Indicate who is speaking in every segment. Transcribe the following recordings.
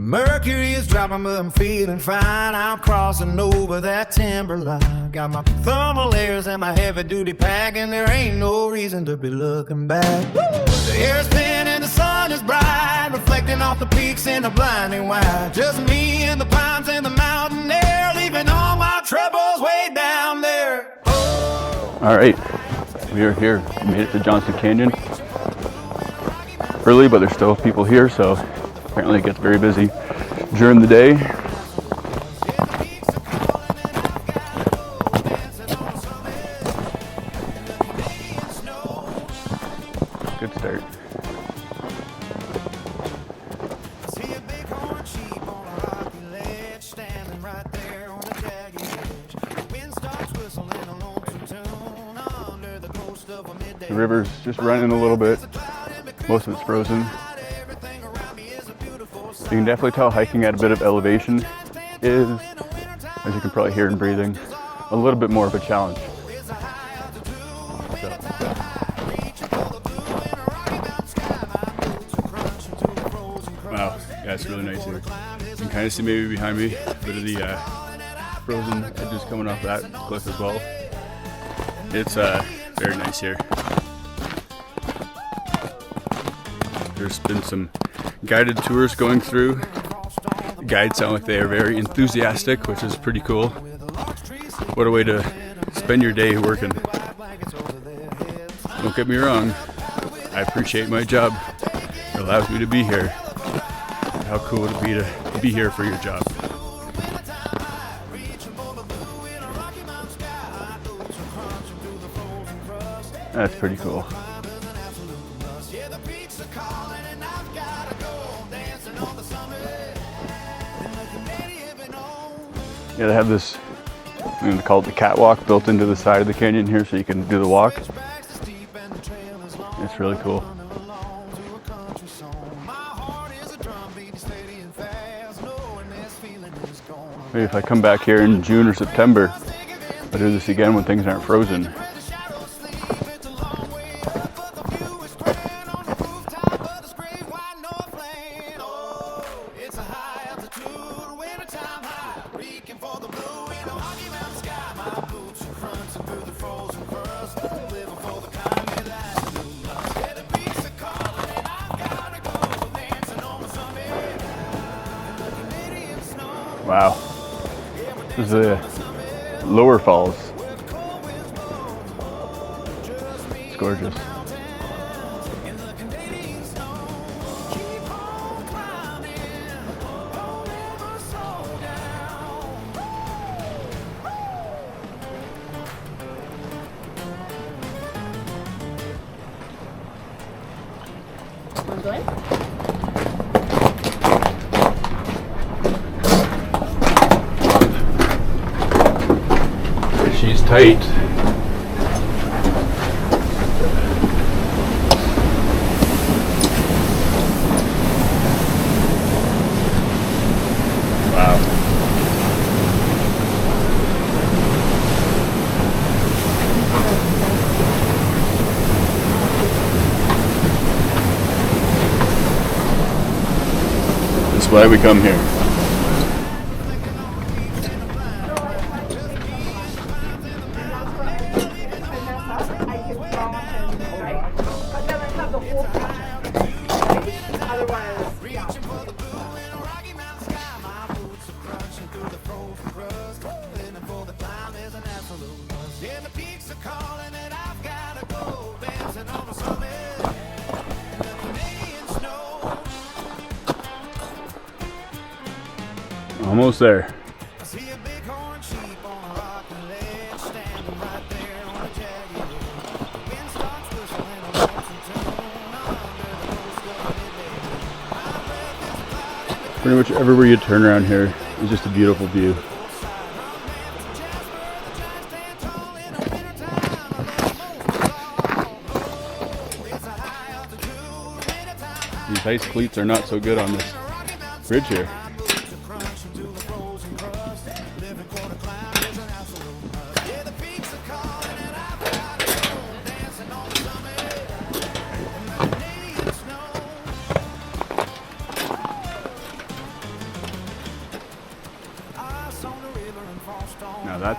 Speaker 1: Mercury is dropping, but I'm feeling fine. I'm crossing over that timberline. Got my thermal layers and my heavy-duty pack, and there ain't no reason to be looking back. The air's thin and the sun is bright, reflecting off the peaks in the blinding white. Just me and the pines and the mountain air, leaving all my troubles way down there.
Speaker 2: All right, we are here. We made it to Johnston Canyon. Early, but there's still people here, so apparently it gets very busy during the day. Good start. The river's just running a little bit. Most of it's frozen. You can definitely tell hiking at a bit of elevation is, as you can probably hear in breathing, a little bit more of a challenge. Wow, yeah, it's really nice here. You can kind of see maybe behind me a bit of the frozen edges coming off that cliff as well. It's very nice here. There's been some guided tours going through. The guides sound like they are very enthusiastic, which is pretty cool. What a way to spend your day working. Don't get me wrong, I appreciate my job. It allows me to be here. How cool would it be to be here for your job? That's pretty cool. Yeah, they have this, I'm gonna call it the Catwalk, built into the side of the canyon here so you can do the walk. It's really cool. Maybe if I come back here in June or September, I'll do this again when things aren't frozen. Wow, this is the lower falls. It's gorgeous.
Speaker 3: Want to go in?
Speaker 2: She's tight. Wow. That's why we come here. Almost there. Pretty much everywhere you turn around here is just a beautiful view. These ice cleats are not so good on this bridge here.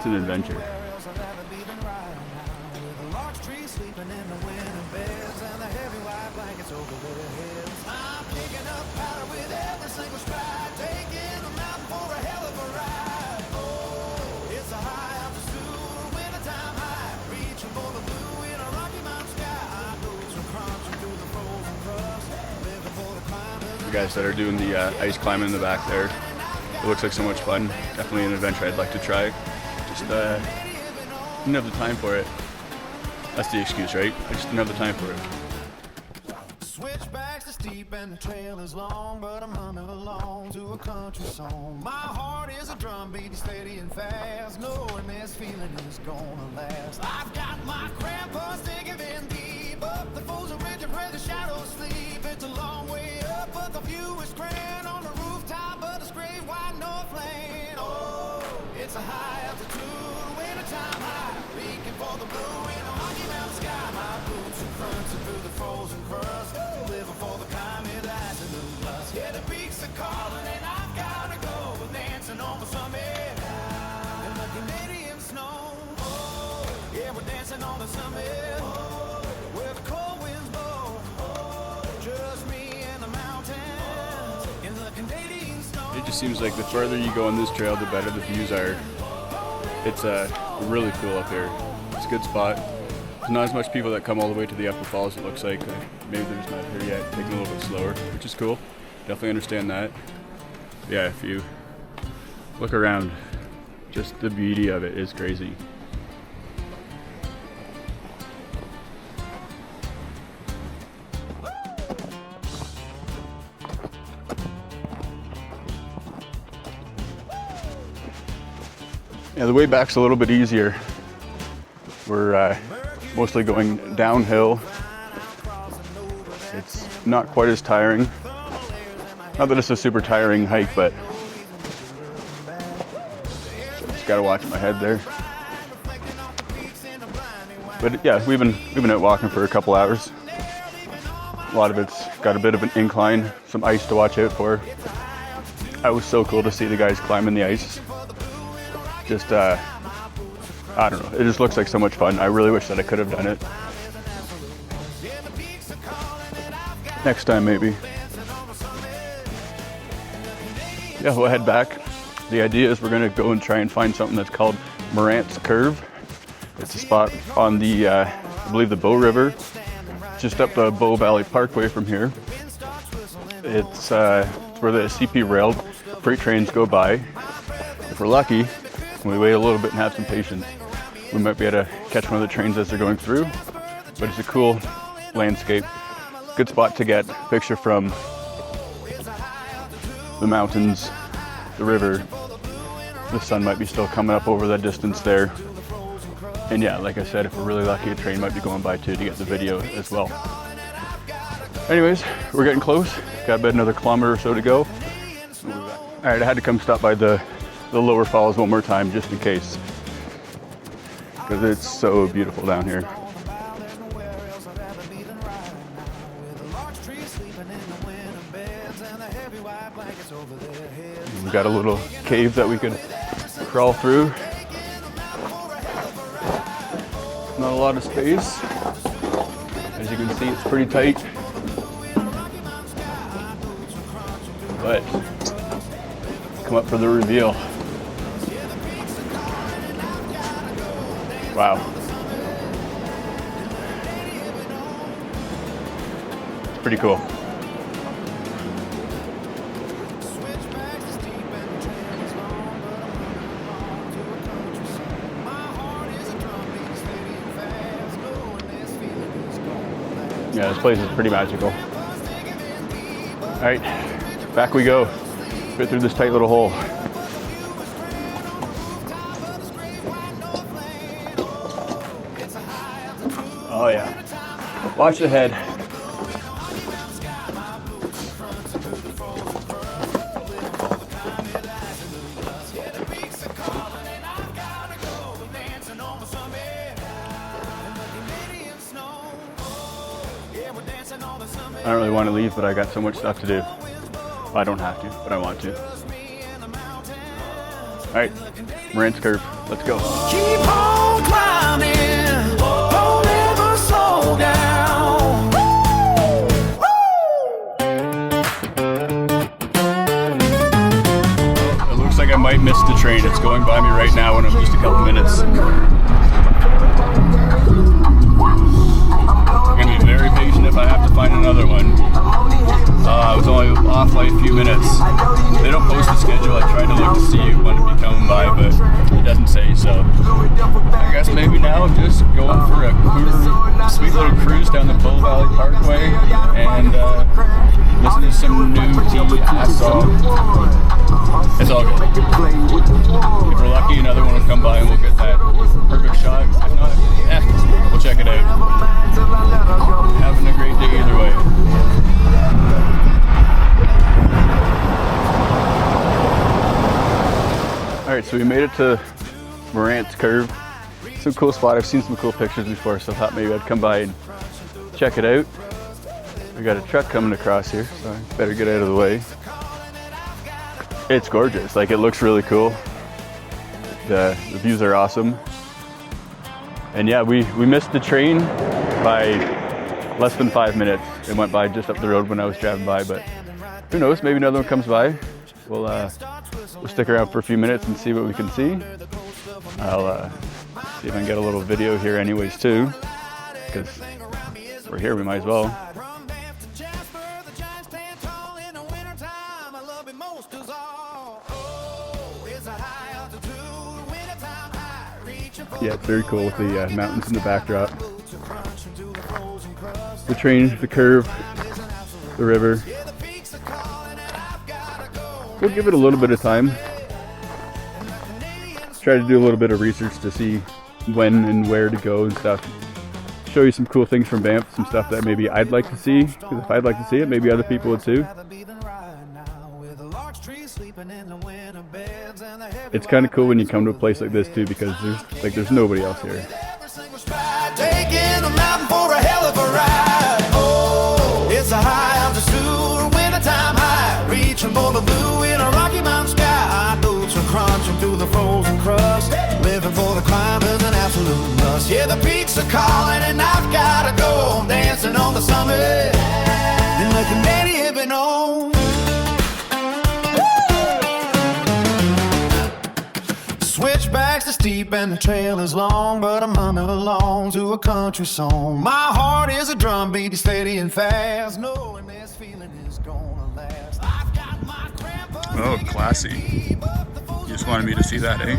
Speaker 2: That's an adventure. The guys that are doing the ice climbing in the back there, it looks like so much fun. Definitely an adventure I'd like to try. Just didn't have the time for it. That's the excuse, right? I just didn't have the time for it.
Speaker 1: Switchbacks are steep and the trail is long, but I'm humming along to a country song. My heart is a drum beating steady and fast, knowing this feeling is gonna last. I've got my crampons digging in deep, up the foes of ridge where the shadows sleep. It's a long way up, but the view is grand on the rooftop of this great white Northland. Oh, it's a high altitude, wintertime high, reaching for the blue in a Rocky Mountain sky. My boots are crunching through the frozen crust, living for the climate that's a new lust. Yeah, the peaks are calling and I've gotta go, dancing on the summit in the Canadian snow. Oh, yeah, we're dancing on the summit where the cold winds blow. Just me and the mountains in the Canadian snow.
Speaker 2: It just seems like the further you go on this trail, the better the views are. It's really cool up here. It's a good spot. There's not as much people that come all the way to the upper falls, it looks like. Maybe they're just not here yet, taking a little bit slower, which is cool. Definitely understand that. Yeah, if you look around, just the beauty of it is crazy. Yeah, the way back's a little bit easier. We're mostly going downhill. It's not quite as tiring. Not that it's a super tiring hike, but just gotta watch my head there. But yeah, we've been out walking for a couple hours. A lot of it's got a bit of an incline, some ice to watch out for. It was so cool to see the guys climbing the ice. Just I don't know, it just looks like so much fun. I really wish that I could have done it. Next time, maybe. Yeah, we'll head back. The idea is we're gonna go and try and find something that's called Morant's Curve. It's a spot on the, I believe the Bow River, just up the Bow Valley Parkway from here. It's where the CP rail freight trains go by. If we're lucky, we wait a little bit and have some patience, we might be able to catch one of the trains as they're going through. But it's a cool landscape. Good spot to get a picture from the mountains, the river. The sun might be still coming up over that distance there. And yeah, like I said, if we're really lucky, a train might be going by too to get the video as well. Anyways, we're getting close. Got about another kilometer or so to go. All right, I had to come stop by the lower falls one more time just in case, because it's so beautiful down here. We've got a little cave that we could crawl through. Not a lot of space. As you can see, it's pretty tight. But come up for the reveal. Wow. It's pretty cool. Yeah, this place is pretty magical. All right, back we go. Fit through this tight little hole. Oh yeah. Watch the head. I don't really want to leave, but I got so much stuff to do. I don't have to, but I want to. All right, Morant's Curve. Let's go.
Speaker 1: Keep on climbing, don't ever slow down.
Speaker 2: It looks like I might miss the train. It's going by me right now and I'm just a couple minutes. I'm gonna be very patient if I have to find another one. I was only off by a few minutes. They don't post the schedule. I tried to look to see when it'd be coming by, but it doesn't say, so I guess maybe now I'm just going for a sweet little cruise down the Bow Valley Parkway and listen to some new tea song. It's all good. If we're lucky, another one will come by and we'll get that perfect shot. If not, we'll check it out. Having a great day either way. Alright, so we made it to Morant's Curve. Some cool spot. I've seen some cool pictures before, so I thought maybe I'd come by and check it out. We got a truck coming across here, so I better get out of the way. It's gorgeous, like it looks really cool. The views are awesome. And yeah, we missed the train by less than 5 minutes. It went by just up the road when I was driving by, but who knows, maybe another one comes by. We'll stick around for a few minutes and see what we can see. I'll see if I can get a little video here anyways too, because we're here, we might as well. Yeah, it's very cool with the mountains in the backdrop. The train, the curve, the river. We'll give it a little bit of time. Try to do a little bit of research to see when and where to go and stuff. Show you some cool things from Banff, some stuff that maybe I'd like to see, because if I'd like to see it, maybe other people would too. It's kind of cool when you come to a place like this too, because there's nobody else here.
Speaker 1: Taking a mountain for a hell of a ride. Oh, it's a high altitude, wintertime high, reaching for the blue in a Rocky Mountain sky. Boots are crunching through the frozen crust, living for the climb is an absolute must. Yeah, the peaks are calling and I've gotta go, dancing on the summit and the Canadian been on. Switchbacks are steep and the trail is long, but I'm humming along to a country song. My heart is a drum beat, steady and fast, knowing this feeling is gonna last. I've got my grandpa.
Speaker 2: Oh, classy. You just wanted me to see that, eh?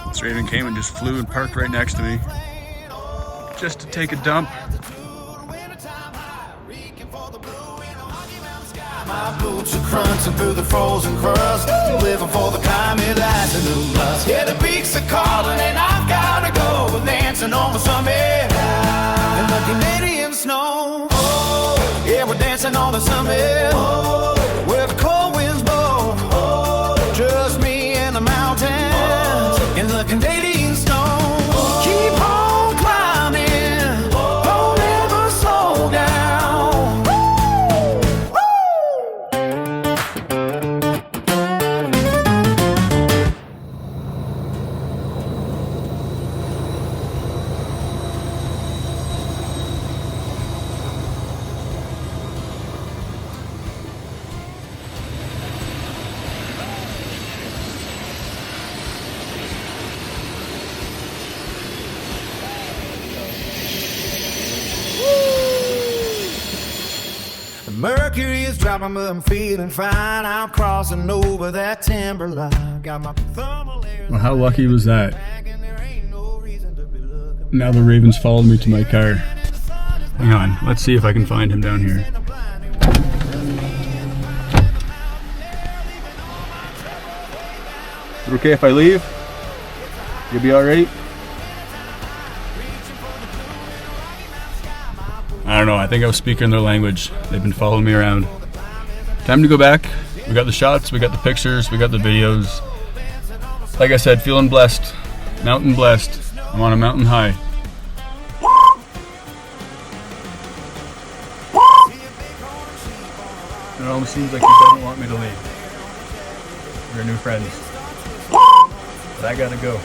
Speaker 2: This Raven came and just flew and parked right next to me, just to take a dump.
Speaker 1: My boots are crunching through the frozen crust, living for the climate, that's a new must. Yeah, the peaks are calling and I've gotta go, dancing on the summit in the Canadian snow. Oh, yeah, we're dancing on the summit, oh, where the cold winds blow. Oh, just me and the mountains in the Canadian snow. Keep on climbing, don't ever slow down. Mercury is dropping, but I'm feeling fine. I'm crossing over that timberline. Got my thermal air.
Speaker 2: Well, how lucky was that? Now the Ravens followed me to my car. Hang on, let's see if I can find him down here. Is it okay if I leave? You'll be alright? I don't know, I think I was speaking their language. They've been following me around. Time to go back. We got the shots, we got the pictures, we got the videos. Like I said, feeling blessed. Mountain blessed. I'm on a mountain high. It almost seems like he doesn't want me to leave. We're new friends. I gotta go.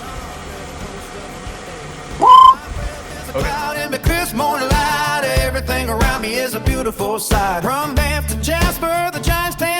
Speaker 1: Out in the crisp morning light, everything around me is a beautiful sight. From Banff to Jasper, the Giants stand